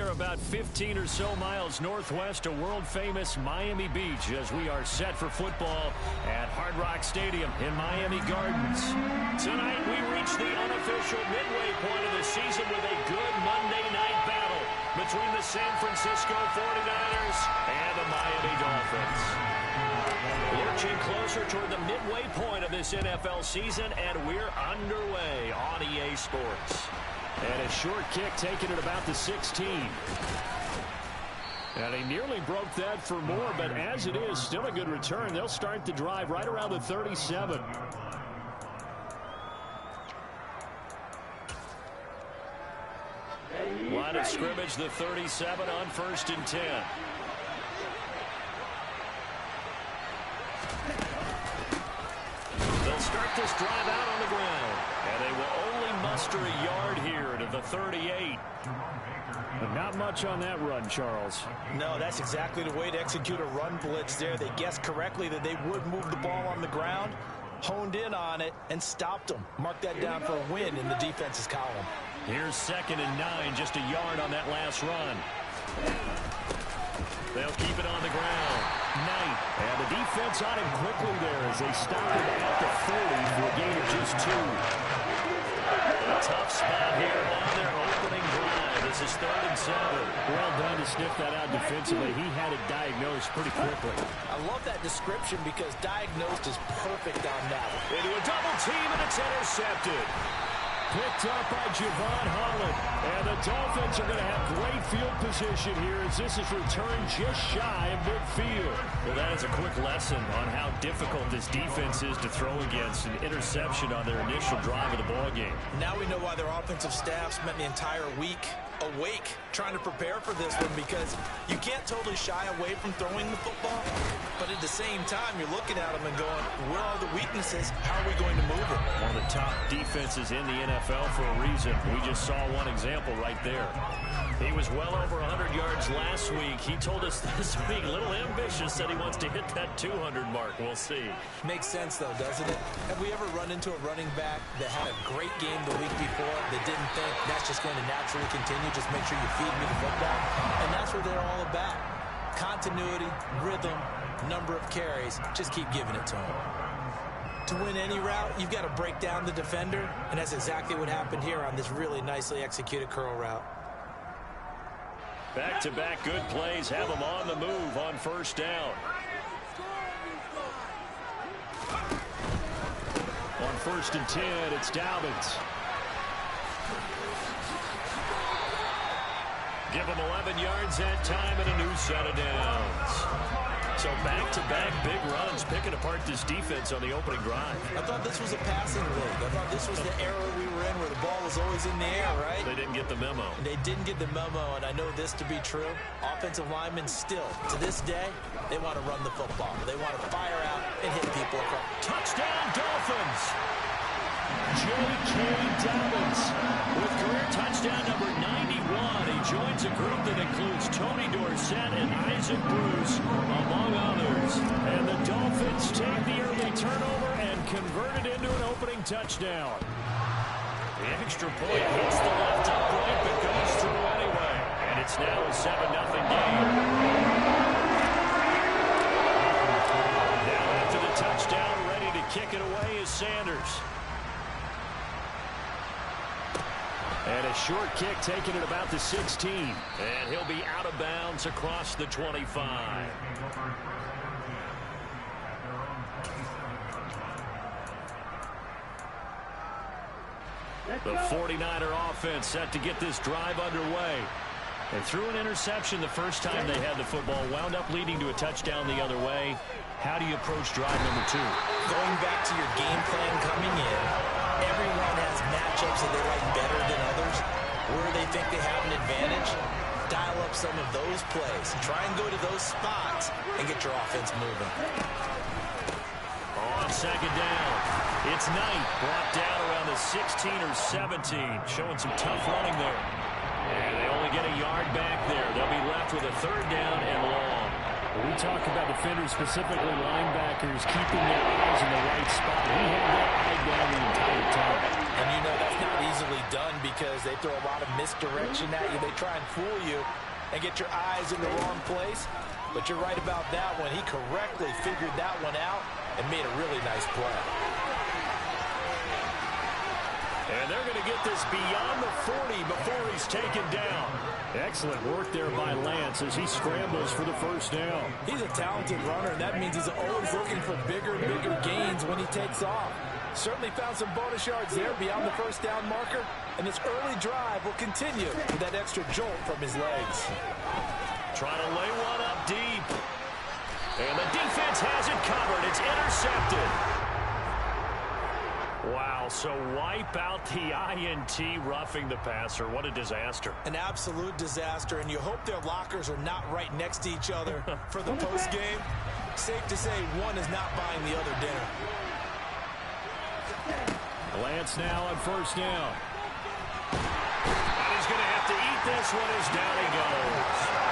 are about 15 or so miles northwest of world-famous Miami Beach as we are set for football at Hard Rock Stadium in Miami Gardens. Tonight, we reach the unofficial midway point of the season with a good Monday night battle between the San Francisco 49ers and the Miami Dolphins. Lurching closer toward the midway point of this NFL season, and we're underway on EA Sports. And a short kick taken at about the 16. And he nearly broke that for more, but as it is, still a good return. They'll start the drive right around the 37. Line of scrimmage, the 37 on 1st and 10. They'll start this drive out on the ground, and they will only muster a yard here to the 38. But not much on that run, Charles. No, that's exactly the way to execute a run blitz there. They guessed correctly that they would move the ball on the ground, honed in on it, and stopped them. Mark that down for a win in the defense's column. Here's 2nd and 9, just a yard on that last run. They'll keep it on the ground. Knight, and the defense on him quickly there as they stop him at the 40 for a gain of just 2. A tough spot here on their opening drive. This is 3rd and 7. Well done to sniff that out defensively. He had it diagnosed pretty quickly. I love that description because diagnosed is perfect on that one. Into a double team, and it's intercepted. Picked up by Javon Holland. And the Dolphins are going to have great field position here as this is returned just shy of midfield. Well, that is a quick lesson on how difficult this defense is to throw against. An interception on their initial drive of the ballgame. Now we know why their offensive staff spent the entire week awake trying to prepare for this one, because you can't totally shy away from throwing the football, but at the same time you're looking at them and going, where are the weaknesses? How are we going to move it? One of the top defenses in the NFL for a reason. We just saw one example right there. He was well over 100 yards last week. He told us this week, a little ambitious, said he wants to hit that 200 mark. We'll see. Makes sense though, doesn't it? Have we ever run into a running back that had a great game the week before that didn't think that's just going to naturally continue? Just make sure you feed me the football. And that's what they're all about. Continuity, rhythm, number of carries. Just keep giving it to them. To win any route, you've got to break down the defender, and that's exactly what happened here on this really nicely executed curl route. Back-to-back good plays have them on the move on 1st down. On 1st and 10, it's Dobbins. Give them 11 yards that time and a new set of downs. So back-to-back big runs picking apart this defense on the opening drive. I thought this was a passing league. I thought this was the era we were in where the ball was always in the air, right? They didn't get the memo. They didn't get the memo, and I know this to be true. Offensive linemen still, to this day, they want to run the football. They want to fire out and hit people across. Touchdown, Dolphins! J.K. Dobbins with career touchdown number 91. He joins a group that includes Tony Dorsett and Isaac Bruce, among others. And the Dolphins take the early turnover and convert it into an opening touchdown. The extra point hits the left upright but goes through anyway. And it's now a 7-0 game. Now after the touchdown, ready to kick it away is Sanders. And a short kick taken at about the 16. And he'll be out of bounds across the 25. The 49er offense set to get this drive underway. They threw an interception the first time they had the football, wound up leading to a touchdown the other way. How do you approach drive number 2? Going back to your game plan coming in, everyone has matchups that they like better than others. Where they think they have an advantage, dial up some of those plays. Try and go to those spots and get your offense moving. On 2nd down, it's Knight, brought down around the 16 or 17, showing some tough running there. And they only get a yard back there. They'll be left with a 3rd down and long. We talk about defenders, specifically linebackers, keeping their eyes in the right spot. He had that eye down the entire time. And you know that's not easily done because they throw a lot of misdirection at you. They try and fool you and get your eyes in the wrong place. But you're right about that one. He correctly figured that one out and made a really nice play. And they're going to get this beyond the 40 before he's taken down. Excellent work there by Lance as he scrambles for the first down. He's a talented runner, and that means he's always looking for bigger and bigger gains when he takes off. Certainly found some bonus yards there beyond the first down marker, and this early drive will continue with that extra jolt from his legs. Trying to lay one up deep. And the defense has it covered. It's intercepted. Wow, so wipe out the INT, roughing the passer. What a disaster. An absolute disaster, and you hope their lockers are not right next to each other for the postgame. Safe to say one is not buying the other dinner. Lance now on first down. And he's going to have to eat this one as down he goes.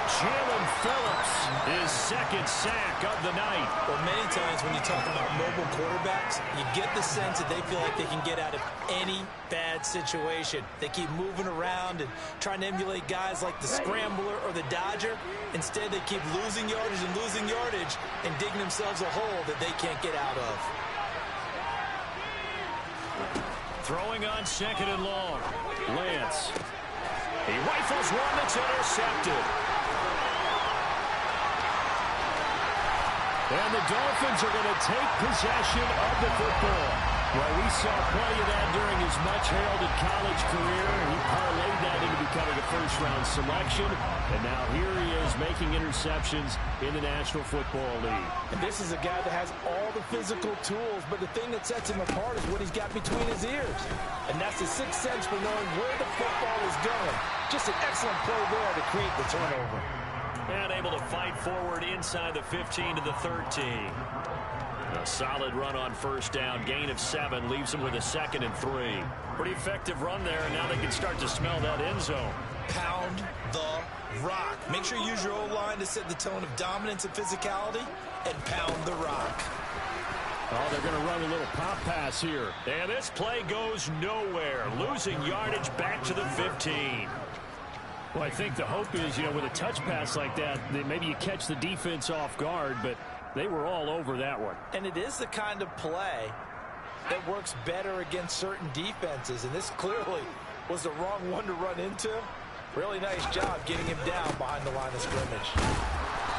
Jalen Phillips, his second sack of the night. Well, many times when you talk about mobile quarterbacks, you get the sense that they feel like they can get out of any bad situation. They keep moving around and trying to emulate guys like the Scrambler or the Dodger. Instead, they keep losing yardage and digging themselves a hole that they can't get out of. Throwing on second and long. Lance. He rifles one that's intercepted. And the Dolphins are going to take possession of the football. Well, we saw plenty of that during his much-heralded college career. He parlayed that into becoming a first-round selection. And now here he is making interceptions in the National Football League. And this is a guy that has all the physical tools, but the thing that sets him apart is what he's got between his ears. And that's the sixth sense for knowing where the football is going. Just an excellent play there to create the turnover. And able to fight forward inside the 15 to the 13. A solid run on first down. Gain of 7 leaves him with a 2nd and 3. Pretty effective run there, and now they can start to smell that end zone. Pound the rock. Make sure you use your O-line to set the tone of dominance and physicality, and pound the rock. Oh, they're going to run a little pop pass here. And this play goes nowhere. Losing yardage back to the 15. Well, I think the hope is, with a touch pass like that, maybe you catch the defense off guard, but they were all over that one. And it is the kind of play that works better against certain defenses, and this clearly was the wrong one to run into. Really nice job getting him down behind the line of scrimmage.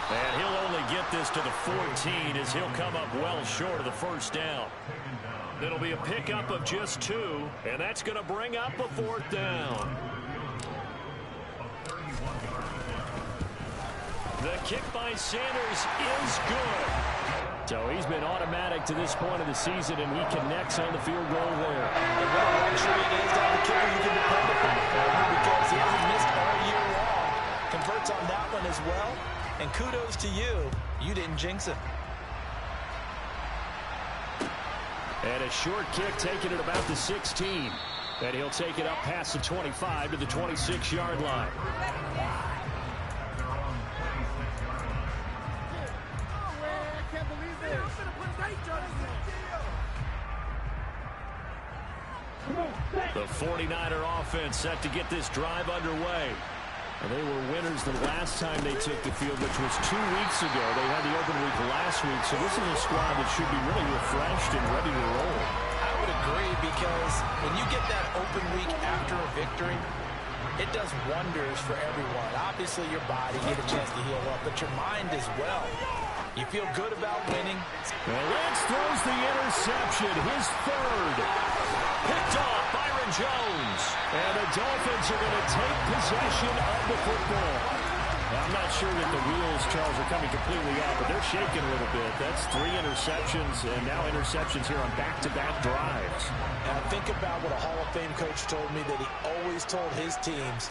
And he'll only get this to the 14 as he'll come up well short of the first down. It'll be a pickup of just 2, and that's going to bring up a 4th down. The kick by Sanders is good. So he's been automatic to this point of the season, and he connects on the field goal there. And what a luxury it is to have a kicker you can depend upon because he hasn't missed all year long. Converts on that one as well. And kudos to you. You didn't jinx him. And a short kick taken at about the 16. And he'll take it up past the 25 to the 26-yard line. The 49er offense set to get this drive underway. And they were winners the last time they took the field, which was 2 weeks ago. They had the open week last week, so this is a squad that should be really refreshed and ready to roll. I would agree because when you get that open week after a victory, it does wonders for everyone. Obviously, your body, you get a chance to heal up, but your mind as well. You feel good about winning. Well, Lance throws the interception, his 3rd. Picked off Byron Jones. And the Dolphins are going to take possession of the football. I'm not sure that the wheels, Charles, are coming completely off, but they're shaking a little bit. That's 3 interceptions, and now interceptions here on back-to-back drives. Now think about what a Hall of Fame coach told me that he always told his teams,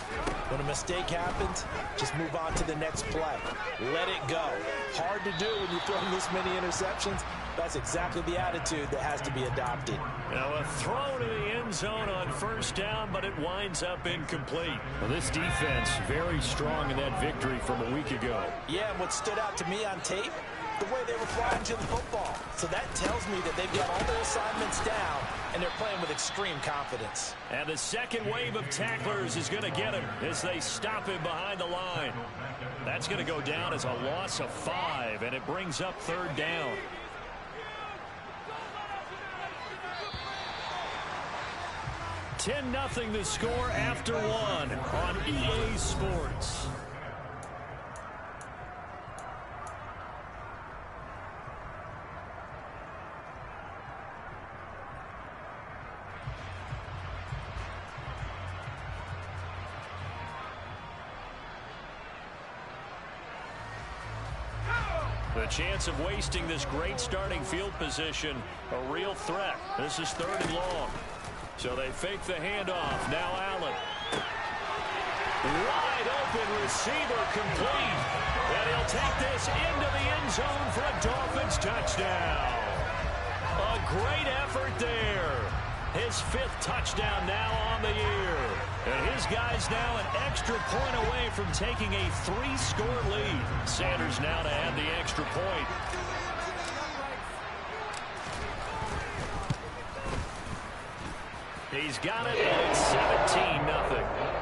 when a mistake happens, just move on to the next play. Let it go. Hard to do when you throw this many interceptions. That's exactly the attitude that has to be adopted. Now a throw to the end zone on first down, but it winds up incomplete. Well, this defense very strong in that victory from a week ago. Yeah, and what stood out to me on tape, the way they were flying to the football. So that tells me that they've got all their assignments down, and they're playing with extreme confidence. And the second wave of tacklers is going to get him as they stop him behind the line. That's going to go down as a loss of 5, and it brings up third down. $10-0 the score after 1 on EA Sports. The chance of wasting this great starting field position, a real threat. This is 3rd and long. So they fake the handoff. Now Allen. Wide open receiver complete. And he'll take this into the end zone for a Dolphins touchdown. A great effort there. His 5th touchdown now on the year. And his guy's now an extra point away from taking a 3-score lead. Sanders now to add the extra point. He's got it, and it's 17-0.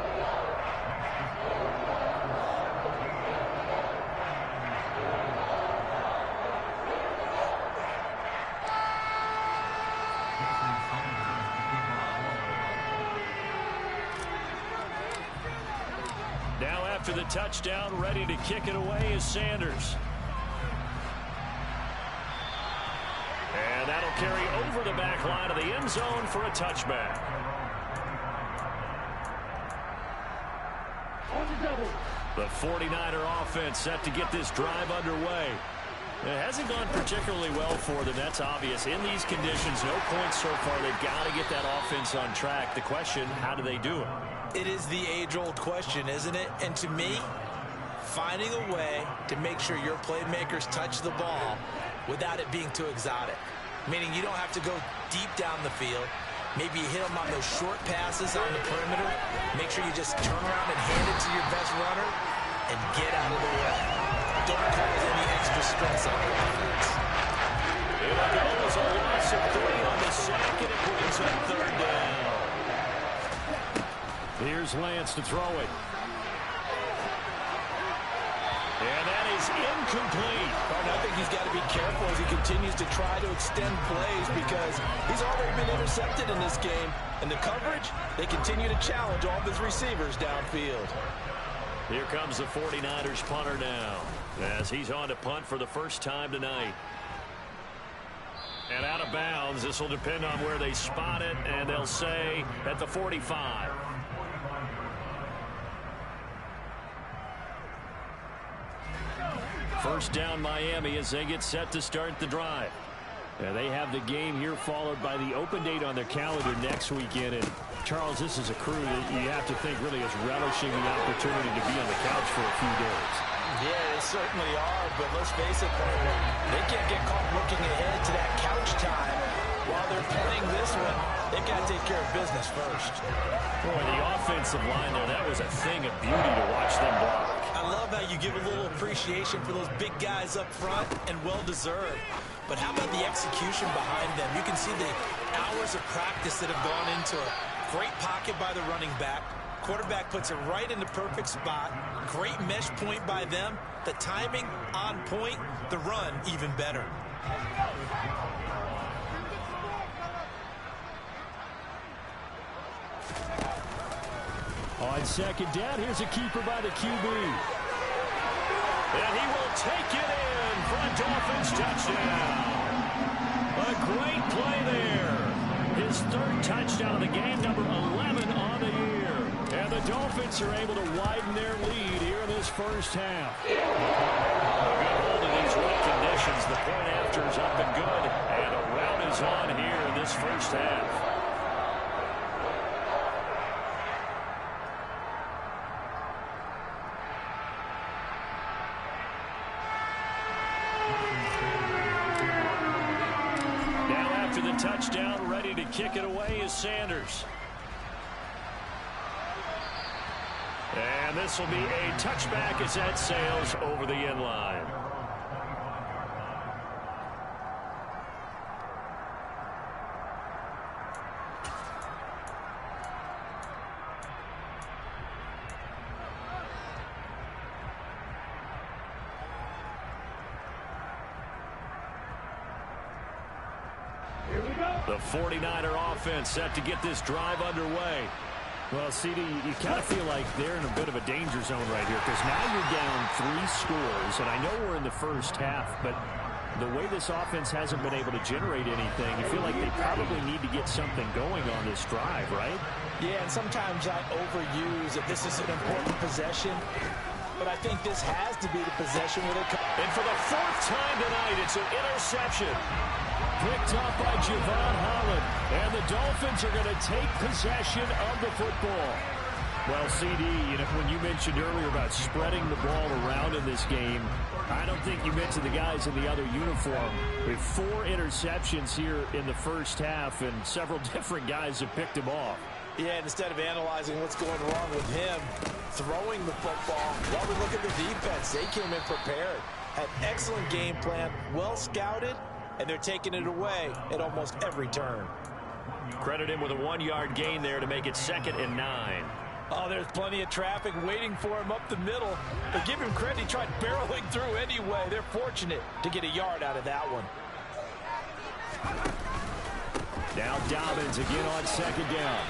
Now after the touchdown, ready to kick it away is Sanders. And that'll carry over the back line of the end zone for a touchback. The 49er offense set to get this drive underway. It hasn't gone particularly well for them. That's obvious. In these conditions, no points so far. They've got to get that offense on track. The question, how do they do it? It is the age-old question, isn't it? And to me, finding a way to make sure your playmakers touch the ball without it being too exotic. Meaning you don't have to go deep down the field. Maybe you hit them on those short passes on the perimeter. Make sure you just turn around and hand it to your best runner and get out of the way. Don't cause any extra stress on the offense. It'll go as a loss of 3 on the sack, and it brings up third down. Here's Lance to throw it. And that is incomplete. I think he's got to be careful as he continues to try to extend plays because he's already been intercepted in this game. And the coverage, they continue to challenge all of his receivers downfield. Here comes the 49ers punter now as he's on to punt for the first time tonight. And out of bounds. This will depend on where they spot it, and they'll say at the 45. First down Miami as they get set to start the drive. They have the game here followed by the open date on their calendar next weekend. And Charles, this is a crew that you have to think really is relishing the opportunity to be on the couch for a few days. Yeah, they certainly are, but let's face it, partner, they can't get caught looking ahead to that couch time while they're playing this one. They've got to take care of business first. Boy, the offensive line there, that was a thing of beauty to watch them block. I love how you give a little appreciation for those big guys up front, and well-deserved. But how about the execution behind them? You can see the hours of practice that have gone into it. Great pocket by the running back. Quarterback puts it right in the perfect spot. Great mesh point by them. The timing on point. The run even better. On second down, here's a keeper by the QB. And he will take it in for a Dolphins touchdown. A great play there. His 3rd touchdown of the game, number 11 on the year. And the Dolphins are able to widen their lead here in this first half. A good hold of these wet conditions. The point after is up and good. And a rout is on here in this first half. Touchdown, ready to kick it away is Sanders. And this will be a touchback as that sails over the end line. The 49er offense set to get this drive underway. Well, CD, you kind of feel like they're in a bit of a danger zone right here because now you're down 3 scores, and I know we're in the first half, but the way this offense hasn't been able to generate anything, you feel like they probably need to get something going on this drive, right? Yeah, and sometimes I overuse that this is an important possession, but I think this has to be the possession where they come. And for the 4th time tonight, it's an interception. Picked up by Javon Holland, and the Dolphins are going to take possession of the football. Well, CD, when you mentioned earlier about spreading the ball around in this game, I don't think you mentioned the guys in the other uniform. We have 4 interceptions here in the first half, and several different guys have picked them off. Yeah, instead of analyzing what's going wrong with him, throwing the football, while we look at the defense, they came in prepared. Had excellent game plan, well scouted, and they're taking it away at almost every turn. Credit him with a 1-yard gain there to make it 2nd and 9. Oh, there's plenty of traffic waiting for him up the middle. But give him credit, he tried barreling through anyway. They're fortunate to get a yard out of that one. Now Dobbins again on 2nd down.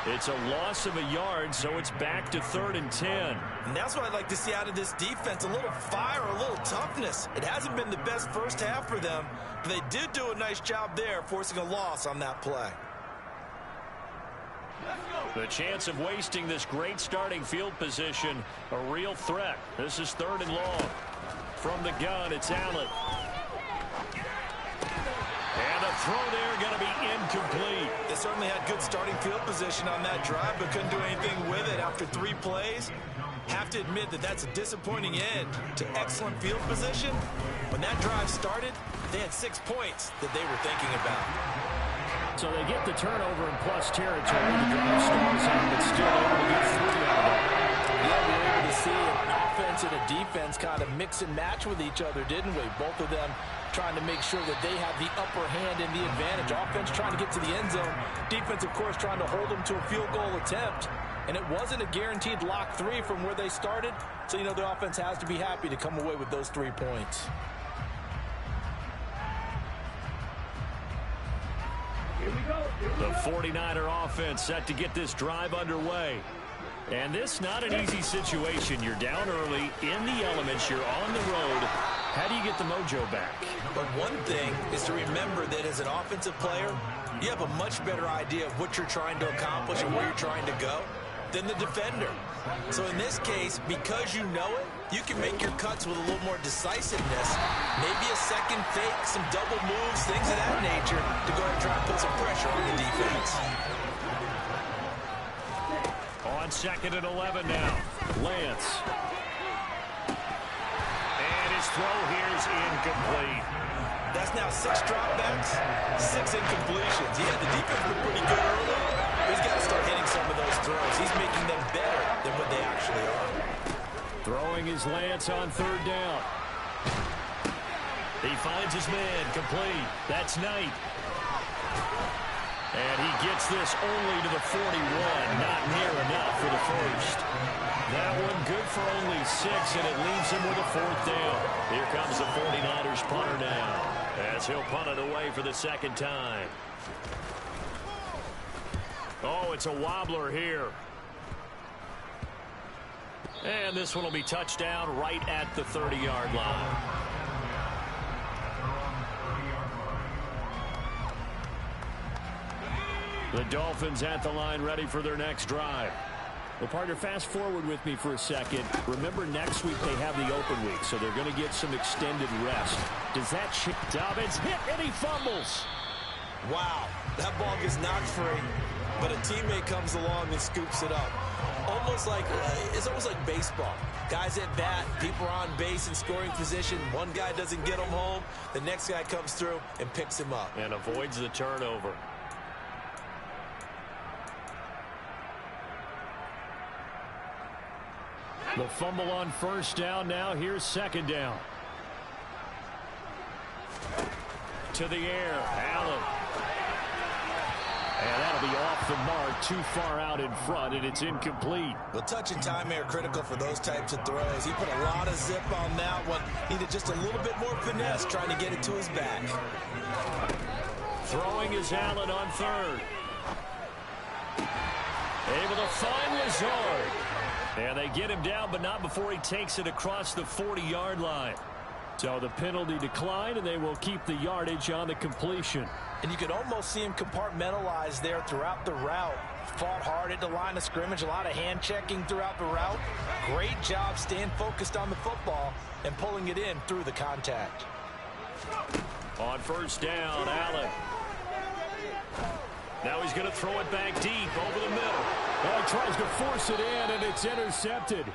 It's a loss of a yard, so it's back to 3rd and 10. And that's what I'd like to see out of this defense, a little fire, a little toughness. It hasn't been the best first half for them, but they did do a nice job there, forcing a loss on that play. The chance of wasting this great starting field position, a real threat. This is 3rd and long. From the gun, it's Allen. And the throw there going to be incomplete. They certainly had good starting field position on that drive, but couldn't do anything with it after 3 plays. Have to admit that that's a disappointing end to excellent field position. When that drive started, they had 6 points that they were thinking about. So they get the turnover in plus territory. The drive stalls out, but still able to get 3 out of it. Yeah, we were able to see an offense and a defense kind of mix and match with each other, didn't we? Both of them trying to make sure that they have the upper hand and the advantage. Offense trying to get to the end zone. Defense, of course, trying to hold them to a field goal attempt. And it wasn't a guaranteed lock 3 from where they started. So, the offense has to be happy to come away with those 3 points. The 49er offense set to get this drive underway. And this not an easy situation. You're down early, in the elements, you're on the road. How do you get the mojo back? But one thing is to remember that as an offensive player, you have a much better idea of what you're trying to accomplish and where you're trying to go than the defender. So in this case, because you know it, you can make your cuts with a little more decisiveness. Maybe a second fake, some double moves, things of that nature to go ahead and try and put some pressure on the defense. On 2nd and 11 now. Lance. And his throw here is incomplete. That's now 6 dropbacks, 6 incompletions. Yeah, the defense was pretty good early. He's got to start hitting some of those throws. He's making them better than what they actually are. Throwing is Lance on 3rd down. He finds his man, complete. That's Knight. And he gets this only to the 41. Not near enough for the first. That one good for only 6, and it leaves him with a 4th down. Here comes the 49ers punter now, as he'll punt it away for the 2nd time. Oh, it's a wobbler here. And this one will be touchdown right at the 30-yard line. The Dolphins at the line, ready for their next drive. Well, partner, fast forward with me for a second. Remember, next week they have the open week, so they're going to get some extended rest. Does that chip? Dobbins hit, and he fumbles. Wow, that ball gets knocked free, but a teammate comes along and scoops it up. It's almost like baseball. Guys at bat, people are on base in scoring position. One guy doesn't get him home. The next guy comes through and picks him up. And avoids the turnover. The fumble on 1st down now. Here's 2nd down. To the air, Allen. And that'll be off the mark, too far out in front, and it's incomplete. Well, touch and time are critical for those types of throws. He put a lot of zip on that one. Needed just a little bit more finesse trying to get it to his back. Throwing is Allen on third. Able to find Lazard. And they get him down, but not before he takes it across the 40-yard line. So the penalty declined, and they will keep the yardage on the completion. And you could almost see him compartmentalize there throughout the route. Fought hard at the line of scrimmage, a lot of hand checking throughout the route. Great job staying focused on the football and pulling it in through the contact. On first down, Allen. Now he's going to throw it back deep over the middle. Well, he tries to force it in, and it's intercepted.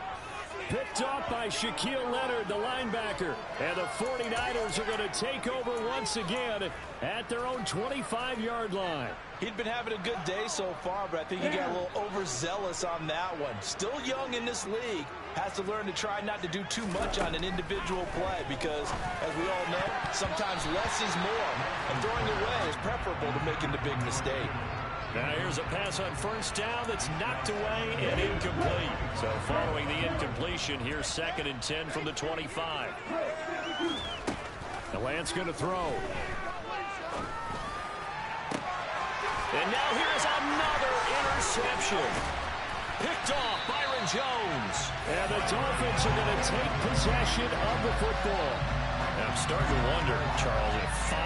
Picked off by Shaquille Leonard, the linebacker. And the 49ers are going to take over once again at their own 25-yard line. He'd been having a good day so far, but I think he got a little overzealous on that one. Still young in this league. Has to learn to try not to do too much on an individual play because, as we all know, sometimes less is more. And throwing away is preferable to making the big mistake. Now here's a pass on first down that's knocked away and incomplete. So following the incompletion, here's 2nd and 10 from the 25. And Lance going to throw. And now here's another interception. Picked off Byron Jones. And the Dolphins are going to take possession of the football. I'm starting to wonder, Charles, if 5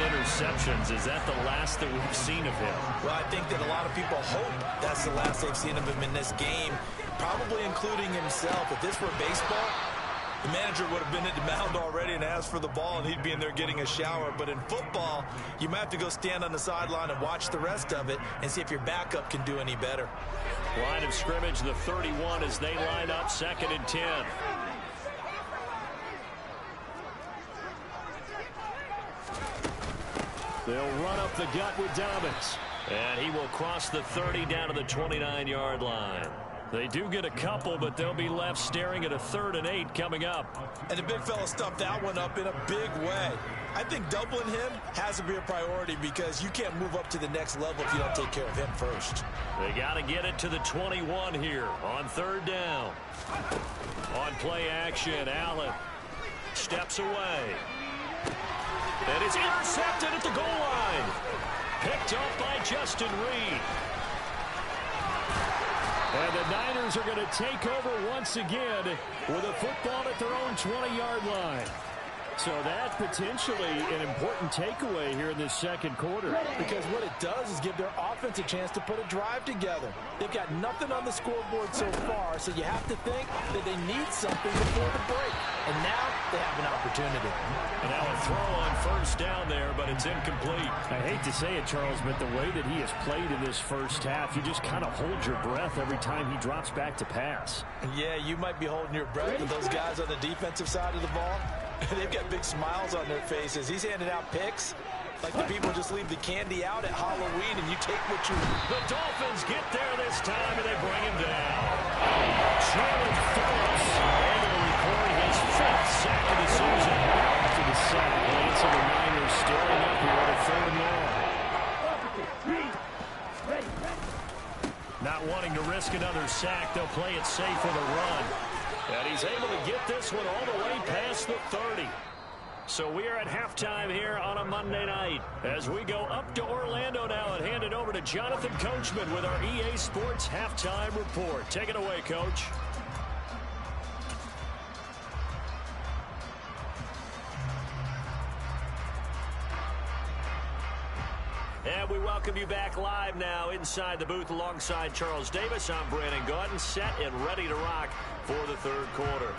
interceptions, is that the last that we've seen of him? Well, I think that a lot of people hope that's the last they've seen of him in this game, probably including himself. If this were baseball, the manager would have been at the mound already and asked for the ball, and he'd be in there getting a shower. But in football, you might have to go stand on the sideline and watch the rest of it and see if your backup can do any better. Line of scrimmage, the 31, as they line up 2nd and 10. They'll run up the gut with Dobbins. And he will cross the 30 down to the 29-yard line. They do get a couple, but they'll be left staring at a 3rd and 8 coming up. And the big fella stuffed that one up in a big way. I think doubling him has to be a priority because you can't move up to the next level if you don't take care of him first. They got to get it to the 21 here on 3rd down. On play action, Allen steps away. And it's intercepted at the goal line. Picked up by Justin Reed. And the Niners are going to take over once again with a football at their own 20-yard line. So that's potentially an important takeaway here in this 2nd quarter. Because what it does is give their offense a chance to put a drive together. They've got nothing on the scoreboard so far, so you have to think that they need something before the break. And now they have an opportunity. And now a throw on first down there, but it's incomplete. I hate to say it, Charles, but the way that he has played in this first half, you just kind of hold your breath every time he drops back to pass. Yeah, you might be holding your breath with those guys on the defensive side of the ball. They've got big smiles on their faces. He's handing out picks like the people just leave the candy out at Halloween and you take what you... The Dolphins get there this time and they bring him down. Charlie Phillips able to record his 5th sack of the season. After the sack, Lance and the Niners staring up here at a 3rd and long. Not wanting to risk another sack, they'll play it safe with a run. And he's able to get this one all the way past the 30. So we are at halftime here on a Monday night as we go up to Orlando now and hand it over to Jonathan Coachman with our EA Sports Halftime Report. Take it away, Coach. And we welcome you back live now inside the booth alongside Charles Davis. I'm Brandon Gaudin, set and ready to rock for the 3rd quarter.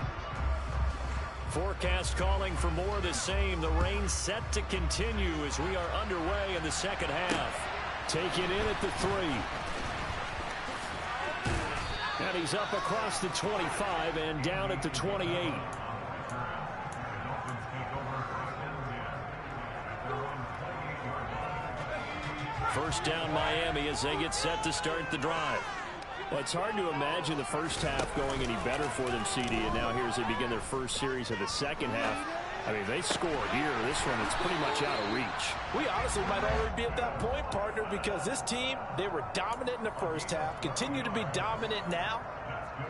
Forecast calling for more of the same. The rain set to continue as we are underway in the 2nd half. Taken in at the 3. And he's up across the 25 and down at the 28. First down Miami as they get set to start the drive. Well, it's hard to imagine the first half going any better for them, CD, and now here as they begin their first series of the 2nd half. I mean, they scored here. This one, it's pretty much out of reach. We honestly might already be at that point, partner, because this team, they were dominant in the first half, continue to be dominant now,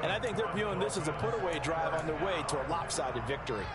and I think they're viewing this as a put-away drive on their way to a lopsided victory.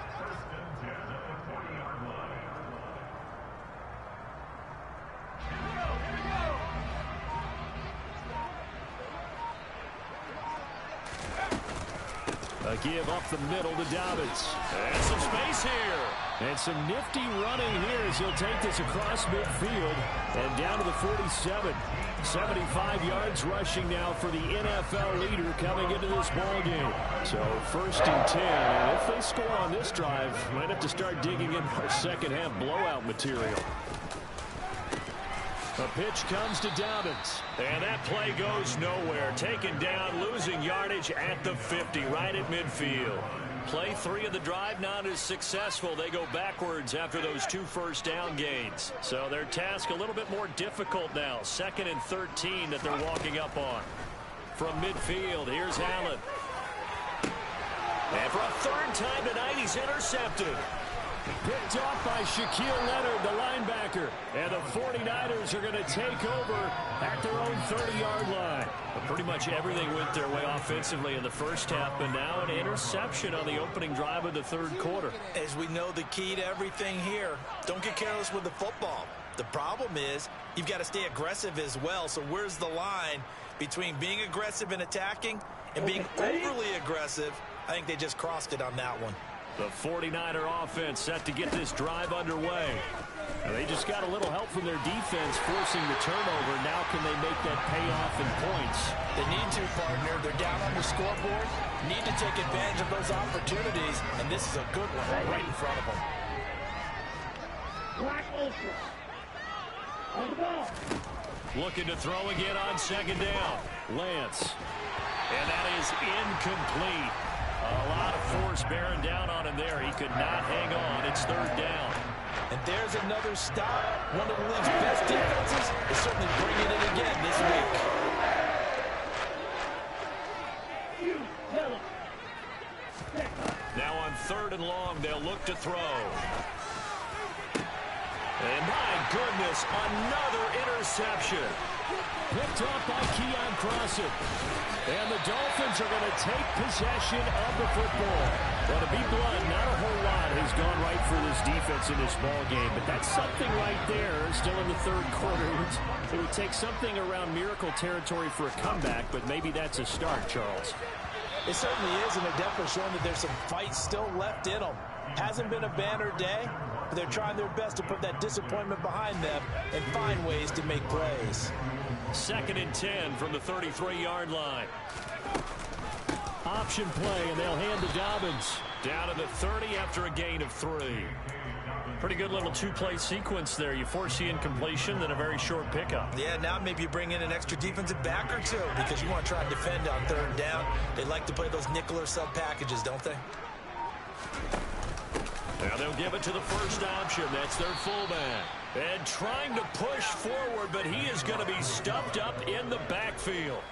give up the middle to Dobbins. And some space here. And some nifty running here as he'll take this across midfield and down to the 47. 75 yards rushing now for the NFL leader coming into this ball game. So 1st and 10. And if they score on this drive, might have to start digging in our second half blowout material. A pitch comes to Dobbins. And that play goes nowhere. Taken down, losing yardage at the 50, right at midfield. Play 3 of the drive not as successful. They go backwards after those 2 first-down gains. So their task a little bit more difficult now. 2nd and 13 that they're walking up on. From midfield, here's Allen. And for a 3rd time tonight, he's intercepted. Picked off by Shaquille Leonard, the linebacker. And the 49ers are going to take over at their own 30-yard line. But pretty much everything went their way offensively in the first half, but now an interception on the opening drive of the 3rd quarter. As we know, the key to everything here, don't get careless with the football. The problem is you've got to stay aggressive as well. So where's the line between being aggressive and attacking and being overly aggressive? I think they just crossed it on that one. The 49er offense set to get this drive underway. And they just got a little help from their defense forcing the turnover. Now can they make that pay off in points? They need to, partner. They're down on the scoreboard. Need to take advantage of those opportunities. And this is a good one right in front of them. Looking to throw again on 2nd down. Lance. And that is incomplete. A lot of force bearing down on him there. He could not hang on. It's 3rd down. And there's another stop. One of the league's best defenses is certainly bringing it again this week. Now on 3rd and long, they'll look to throw. And my goodness, another interception. Picked off by Keon Crossan. And the Dolphins are going to take possession of the football. Well, to be blunt, not a whole lot has gone right for this defense in this ball game, but that's something right there. Still in the 3rd quarter. It would take something around miracle territory for a comeback, but maybe that's a start, Charles. It certainly is, and they're definitely showing that there's some fight still left in them. Hasn't been a banner day, but they're trying their best to put that disappointment behind them and find ways to make plays. 2nd and 10 from the 33-yard line. Option play, and they'll hand to Dobbins. Down to the 30 after a gain of 3. Pretty good little 2-play sequence there. You force the incompletion, then a very short pickup. Yeah, now maybe you bring in an extra defensive back or 2 because you want to try and defend on 3rd down. They like to play those nickel or sub packages, don't they? Now they'll give it to the first option. That's their fullback. And trying to push forward, but he is going to be stuffed up in the backfield.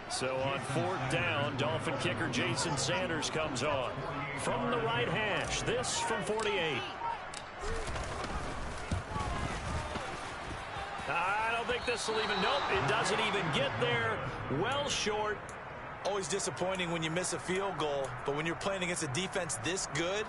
So on 4th down, Dolphin kicker Jason Sanders comes on. From the right hash, this from 48. I don't think this will even, nope, it doesn't even get there. Well short. Always disappointing when you miss a field goal, but when you're playing against a defense this good,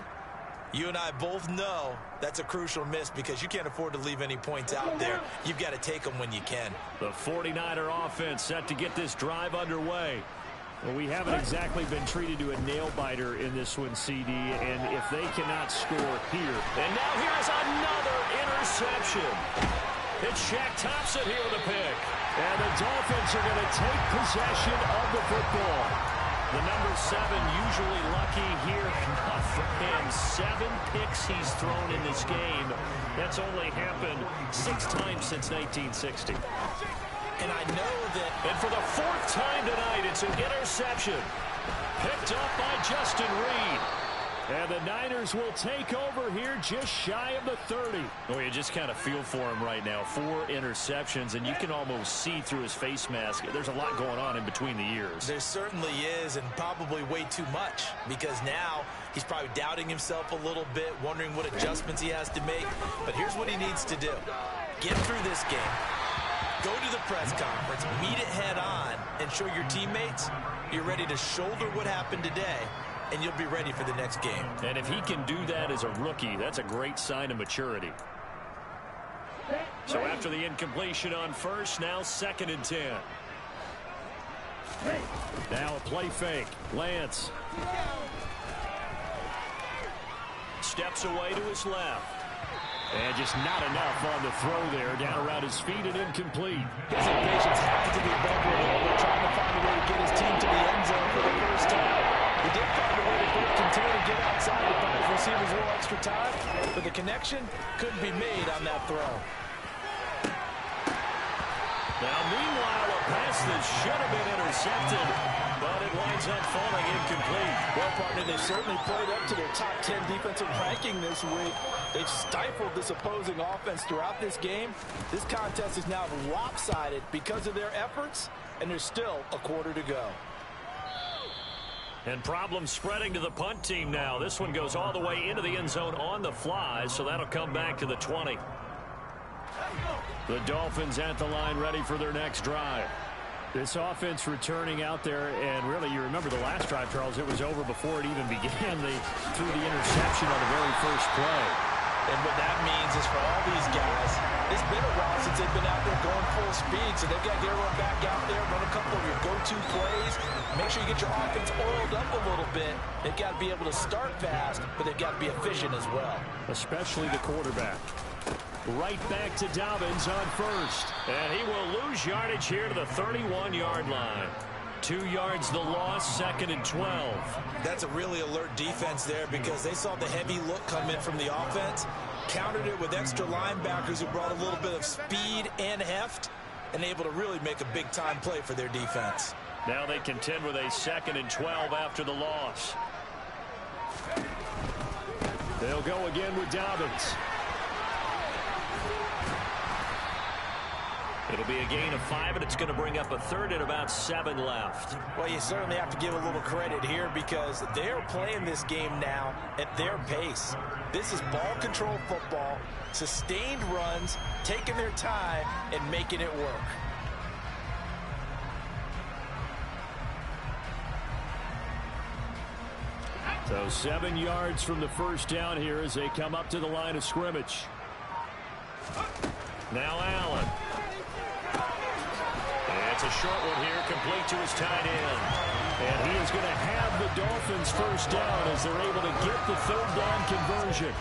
you and I both know that's a crucial miss because you can't afford to leave any points out there. You've got to take them when you can. The 49er offense set to get this drive underway. Well, we haven't exactly been treated to a nail-biter in this one, CD, and if they cannot score here. And now here's another interception. It's Shaq Thompson here with a pick. And the Dolphins are going to take possession of the football. The number 7 usually lucky here. Not for him. 7 picks he's thrown in this game. That's only happened 6 times since 1960. And I know that... And for the 4th time tonight, it's an interception. Picked up by Justin Reed. And the Niners will take over here just shy of the 30. Oh, you just kind of feel for him right now. 4 interceptions, and you can almost see through his face mask. There's a lot going on in between the ears. There certainly is, and probably way too much, because now he's probably doubting himself a little bit, wondering what adjustments he has to make. But here's what he needs to do. Get through this game. Go to the press conference, meet it head on, and show your teammates you're ready to shoulder what happened today, and you'll be ready for the next game. And if he can do that as a rookie, that's a great sign of maturity. So after the incompletion on first, now 2nd and 10. Now a play fake. Lance. Steps away to his left. And just not enough on the throw there. Down around his feet and incomplete. His impatience had to be bubbling over, trying to find a way to get his team to the end zone for the first time. He did find a way to break contain and get outside to buy his receivers a little extra time, but the connection couldn't be made on that throw. Now, meanwhile, a pass that should have been intercepted, but it winds up falling incomplete. Well, partner, they certainly played up to their top 10 defensive ranking this week. They've stifled this opposing offense throughout this game. This contest is now lopsided because of their efforts, and there's still a quarter to go. And problems spreading to the punt team now. This one goes all the way into the end zone on the fly, so that'll come back to the 20. The Dolphins at the line ready for their next drive. This offense returning out there, and really, you remember the last drive, Charles, it was over before it even began. They threw the interception on the very first play. And what that means is for all these guys, it's been a while since they've been out there going full speed, so they've got to get everyone back out there, run a couple of your go-to plays, make sure you get your offense oiled up a little bit. They've got to be able to start fast, but they've got to be efficient as well. Especially the quarterback. Right back to Dobbins on first. And he will lose yardage here to the 31-yard line. 2 yards the loss, second and 12. That's a really alert defense there because they saw the heavy look come in from the offense, countered it with extra linebackers who brought a little bit of speed and heft, and able to really make a big-time play for their defense. Now they contend with a second and 12 after the loss. They'll go again with Dobbins. It'll be a gain of 5, and it's going to bring up a third and about 7 left. Well, you certainly have to give a little credit here because they're playing this game now at their pace. This is ball control football, sustained runs, taking their time, and making it work. So 7 yards from the first down here as they come up to the line of scrimmage. Now Allen. It's a short one here, complete to his tight end. And he is going to have the Dolphins first down as they're able to get the third down conversion.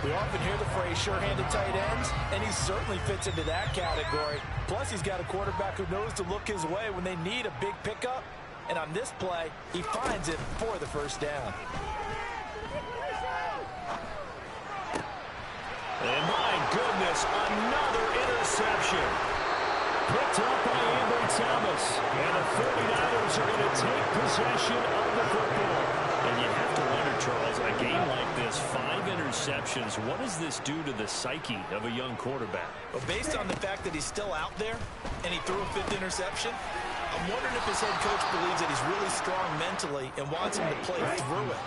We often hear the phrase sure-handed tight ends, and he certainly fits into that category. Plus, he's got a quarterback who knows to look his way when they need a big pickup. And on this play, he finds it for the first down. And my goodness, another interception. Picked up by Ambry Thomas. And the 49ers are going to take possession of the football. And you have to wonder, Charles, a game like this, 5 interceptions, what does this do to the psyche of a young quarterback? Well, based on the fact that he's still out there and he threw a 5th interception, I'm wondering if his head coach believes that he's really strong mentally and wants him to play through it.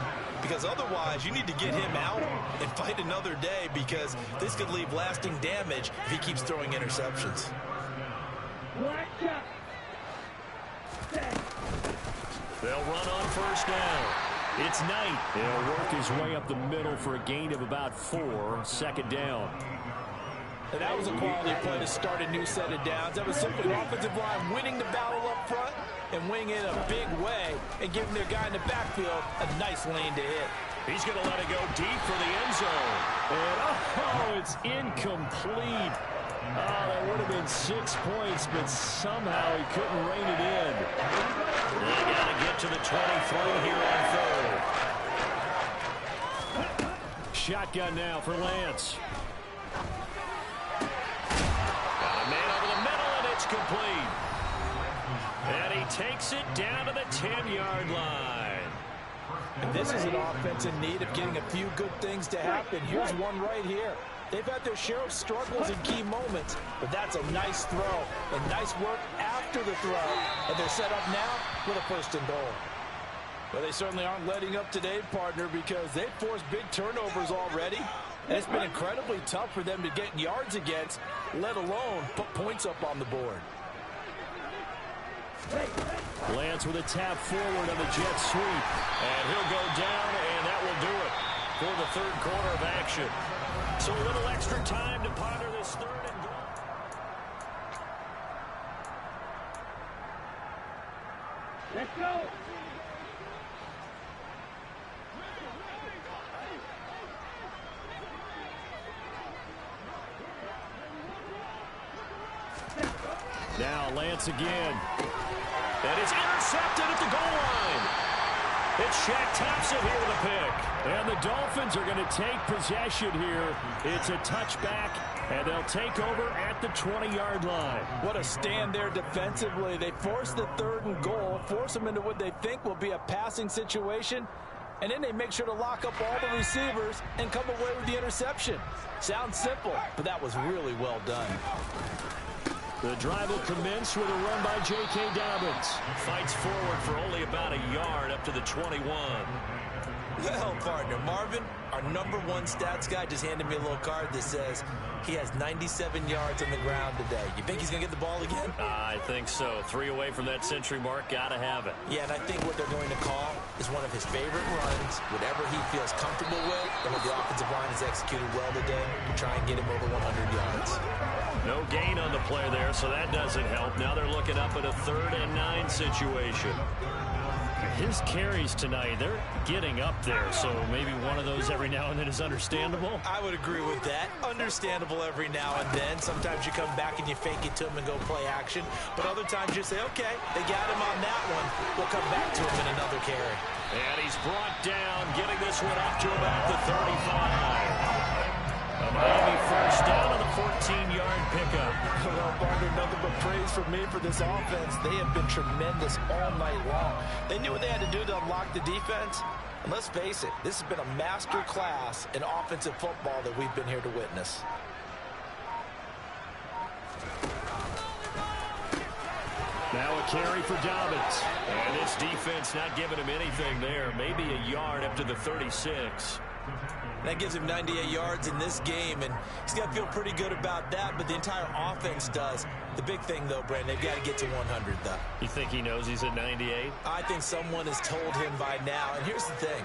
Because otherwise, you need to get him out and fight another day because this could leave lasting damage if he keeps throwing interceptions. They'll run on first down. It's Knight. He'll work his way up the middle for a gain of about 4, second down. And that was a quality play to start a new set of downs. That was simply the offensive line winning the battle up front and winning it a big way and giving their guy in the backfield a nice lane to hit. He's going to let it go deep for the end zone. And, it's incomplete. Oh, that would have been 6 points, but somehow he couldn't rein it in. They got to get to the 23 here on third. Shotgun now for Lance. Got a man over the middle, and it's complete. And he takes it down to the 10-yard line. And this is an offense in need of getting a few good things to happen. Here's one right here. They've had their share of struggles in key moments, but that's a nice throw and nice work after the throw. And they're set up now with a first and goal. Well, they certainly aren't letting up today, partner, because they've forced big turnovers already. And it's been incredibly tough for them to get yards against, let alone put points up on the board. Lance with a tap forward on the jet sweep. And he'll go down, and that will do it for the third quarter of action. So a little extra time to ponder this third and goal. Let's go. Now Lance again. And it's intercepted at the goal line. It's Shaq Thompson here with a pick. And the Dolphins are going to take possession here. It's a touchback, and they'll take over at the 20-yard line. What a stand there defensively. They force the 3rd and goal, force them into what they think will be a passing situation, and then they make sure to lock up all the receivers and come away with the interception. Sounds simple, but that was really well done. The drive will commence with a run by J.K. Dobbins. Fights forward for only about a yard up to the 21. Well, partner, Marvin, our #1 stats guy, just handed me a little card that says he has 97 yards on the ground today. You think he's going to get the ball again? I think so. 3 away from that century mark. Got to have it. Yeah, and I think what they're going to call is one of his favorite runs, whatever he feels comfortable with, and what the offensive line has executed well today to try and get him over 100 yards. No gain on the play there, so that doesn't help. Now they're looking up at a 3rd and 9 situation. His carries tonight, they're getting up there, so maybe one of those every now and then is understandable. I would agree with that. Understandable every now and then. Sometimes you come back and you fake it to him and go play action. But other times you say, okay, they got him on that one. We'll come back to him in another carry. And he's brought down, getting this one up to about the 35. A Miami first down on the 14-yard pickup. Well, partner, nothing but praise from me for this offense. They have been tremendous all night long. They knew what they had to do to unlock the defense. And let's face it, this has been a master class in offensive football that we've been here to witness. Now a carry for Dobbins. And this defense not giving him anything there. Maybe a yard up to the 36. That gives him 98 yards in this game, and he's got to feel pretty good about that, but the entire offense does. The big thing, though, Brandon, they've got to get to 100, though. You think he knows he's at 98? I think someone has told him by now, and here's the thing.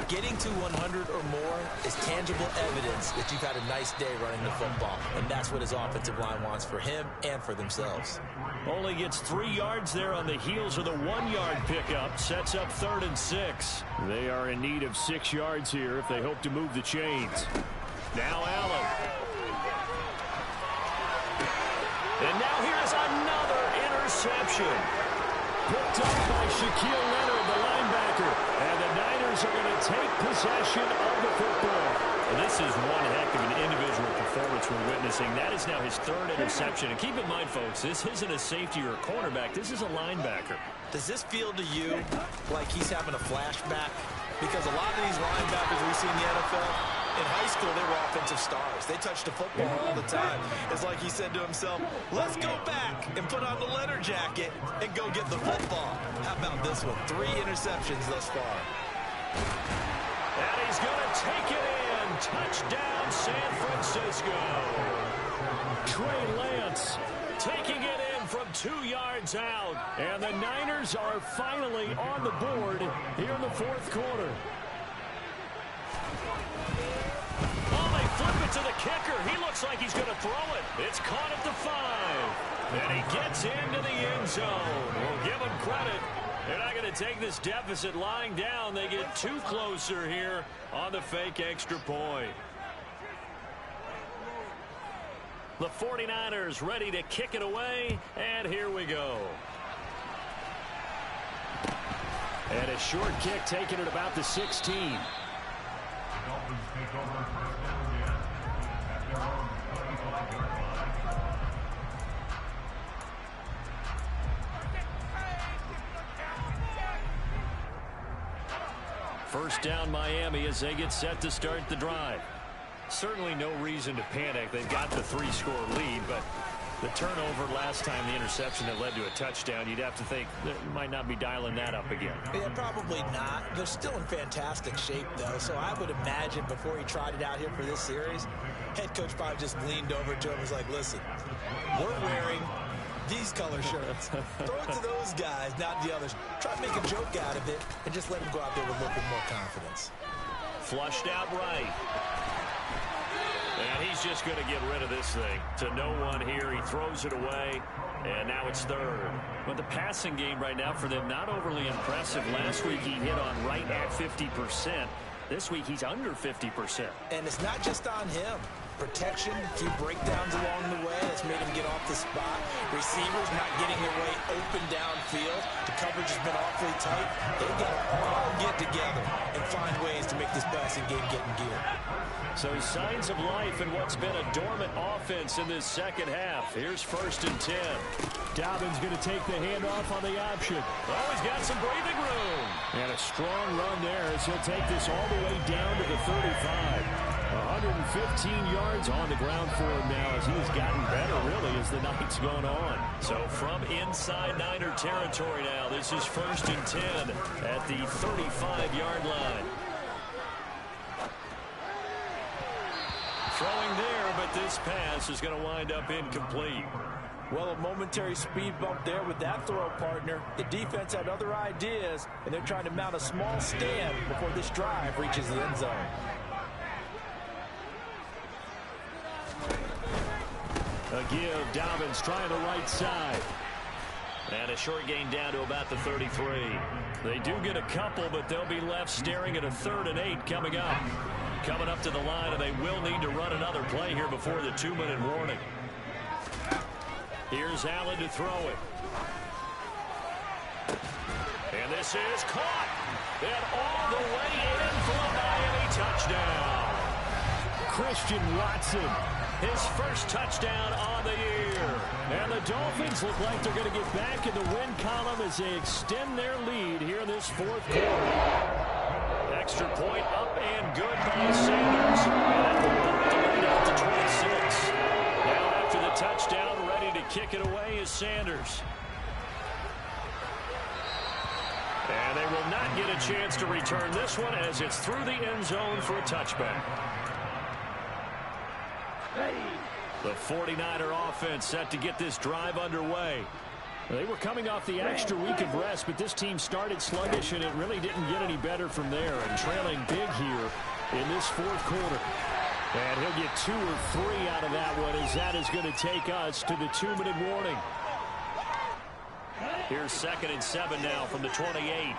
Getting to 100 or more is tangible evidence that you've had a nice day running the football, and that's what his offensive line wants for him and for themselves. Only gets 3 yards there on the heels of the 1-yard pickup. Sets up 3rd and 6. They are in need of 6 yards here if they hope to move the chains. Now Allen. And now here's another interception. Picked up by Shaquille Leonard, the linebacker. And the Niners are going to take possession of the football. And this is one heck of an individual performance we're witnessing. That is now his 3rd interception. And keep in mind, folks, this isn't a safety or a cornerback. This is a linebacker. Does this feel to you like he's having a flashback? Because a lot of these linebackers we see in the NFL, in high school, they were offensive stars. They touched the football all the time. It's like he said to himself, let's go back and put on the leather jacket and go get the football. How about this one? 3 interceptions thus far. And he's going to take it in. Touchdown, San Francisco. Trey Lance taking it in from 2 yards out. And the Niners are finally on the board here in the 4th quarter. Oh, they flip it to the kicker. He looks like he's going to throw it. It's caught at the 5. And he gets into the end zone. We'll give him credit. They're not going to take this deficit lying down. They get 2 closer here on the fake extra point. The 49ers ready to kick it away, and here we go. And a short kick taken at about the 16. First down Miami as they get set to start the drive. Certainly no reason to panic. They've got the 3-score lead, but the turnover last time, the interception that led to a touchdown, you'd have to think they might not be dialing that up again. Yeah, probably not. They're still in fantastic shape, though, so I would imagine before he tried it out here for this series, head coach probably just leaned over to him and was like, listen, we're wearing these color shirts. Throw it to those guys, not the others. Try to make a joke out of it and just let him go out there with a little bit more confidence. Flushed out right. And he's just going to get rid of this thing. To no one here. He throws it away, and now it's third. But the passing game right now for them, not overly impressive. Last week he hit on right at 50%. This week he's under 50%. And it's not just on him. Protection, a few breakdowns along the way. That's made him get off the spot. Receivers not getting their way open downfield. The coverage has been awfully tight. They've got to all get together and find ways to make this passing game get in gear. So signs of life in what's been a dormant offense in this second half. Here's 1st and 10. Dobbins going to take the handoff on the option. Oh, he's got some breathing room. And a strong run there as he'll take this all the way down to the 35. 115 yards on the ground for him now as he's gotten better, really, as the night's gone on. So from inside Niner territory now, this is 1st and 10 at the 35-yard line. Throwing there, but this pass is going to wind up incomplete. Well, a momentary speed bump there with that throw, partner. The defense had other ideas, and they're trying to mount a small stand before this drive reaches the end zone. A give, Dobbins trying the right side. And a short gain down to about the 33. They do get a couple, but they'll be left staring at a 3rd and 8 coming up. Coming up to the line, and they will need to run another play here before the 2-minute warning. Here's Allen to throw it. And this is caught. And all the way in for a Miami touchdown. Christian Watson. His first touchdown on the year. And the Dolphins look like they're going to get back in the win column as they extend their lead here in this 4th quarter. Extra point up and good by Sanders. And that will bump the lead out to 26. Now after the touchdown, ready to kick it away is Sanders. And they will not get a chance to return this one as it's through the end zone for a touchback. The 49er offense set to get this drive underway. They were coming off the extra week of rest, but this team started sluggish, and it really didn't get any better from there. And trailing big here in this 4th quarter. And he'll get 2 or 3 out of that one, as that is going to take us to the 2-minute warning. Here's 2nd and 7 now from the 28.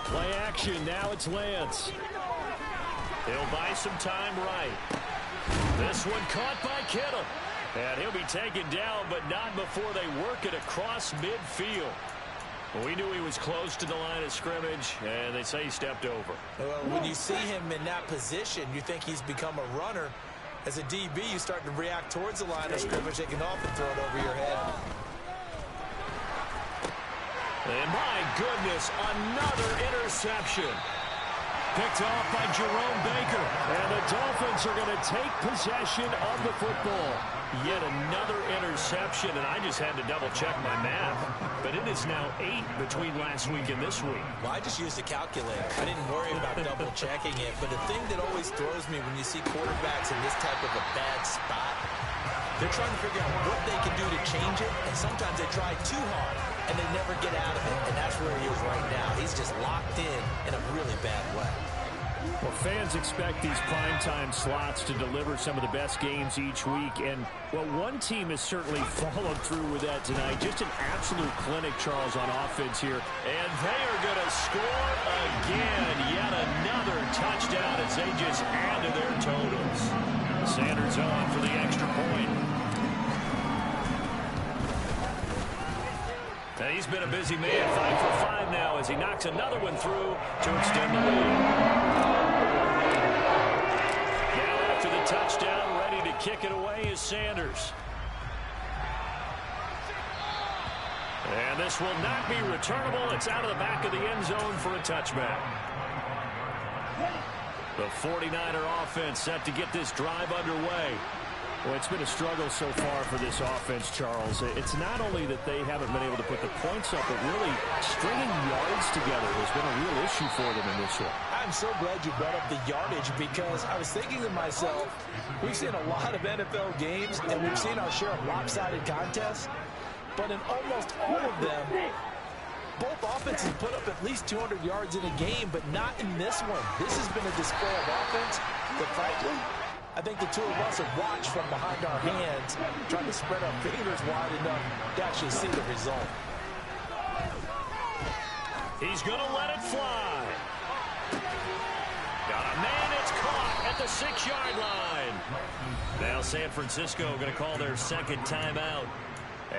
Play action. Now it's Lance. He'll buy some time right. This one caught by Kittle. And he'll be taken down, but not before they work it across midfield. We knew he was close to the line of scrimmage, and they say he stepped over. Well, when you see him in that position, you think he's become a runner. As a DB, you start to react towards the line of scrimmage. They can often throw it over your head. And my goodness, another interception. Picked off by Jerome Baker. And the Dolphins are going to take possession of the football. Yet another interception, and I just had to double-check my math. But it is now 8 between last week and this week. Well, I just used a calculator. I didn't worry about double-checking it. But the thing that always throws me when you see quarterbacks in this type of a bad spot, they're trying to figure out what they can do to change it, and sometimes they try too hard, and they never get out of it, and that's where he is right now. He's just locked in a really bad way. Well, fans expect these primetime slots to deliver some of the best games each week, and, well, one team has certainly followed through with that tonight. Just an absolute clinic, Charles, on offense here. And they are going to score again. Yet another touchdown as they just add to their totals. Sanders on for the extra point. And he's been a busy man, 5 for 5 now as he knocks another one through to extend the lead. Now after the touchdown, ready to kick it away is Sanders. And this will not be returnable. It's out of the back of the end zone for a touchback. The 49er offense set to get this drive underway. Well, it's been a struggle so far for this offense, Charles. It's not only that they haven't been able to put the points up, but really stringing yards together has been a real issue for them in this one. I'm so glad you brought up the yardage because I was thinking to myself, we've seen a lot of NFL games and we've seen our share of lopsided contests, but in almost all of them, Both offenses put up at least 200 yards in a game, but not in this one. This has been a display of offense that, frankly, I think the two of us have watched from behind our hands, trying to spread our fingers wide enough to actually see the result. He's going to let it fly. Got a man, it's caught at the 6-yard line. Now San Francisco going to call their second timeout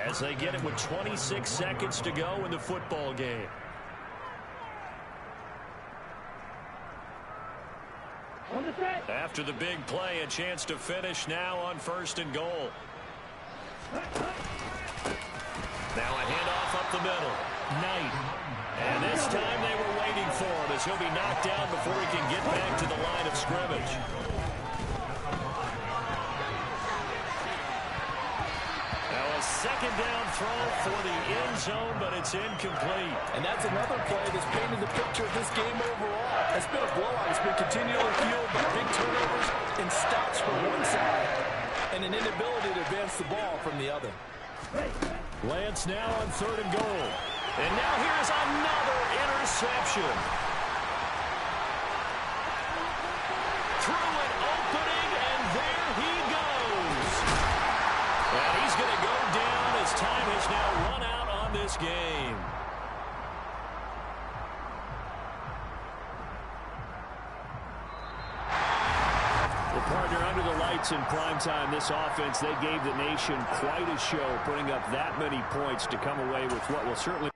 as they get it with 26 seconds to go in the football game. After the big play, a chance to finish now on 1st and goal. Now a handoff up the middle. Knight. And this time they were waiting for him as he'll be knocked down before he can get back to the line of scrimmage. Now a second down throw for the end zone, but it's incomplete. And that's another play that's painted the picture of this game overall. It's been a blowout. It's been continually fueled by big turnovers and stops from one side and an inability to advance the ball from the other. Lance now on 3rd and goal. And now here's another interception. Through an opening, and there he goes. And he's going to go down as time has now run out on this game. Well, partner, under the lights in primetime, this offense, they gave the nation quite a show, putting up that many points to come away with what will certainly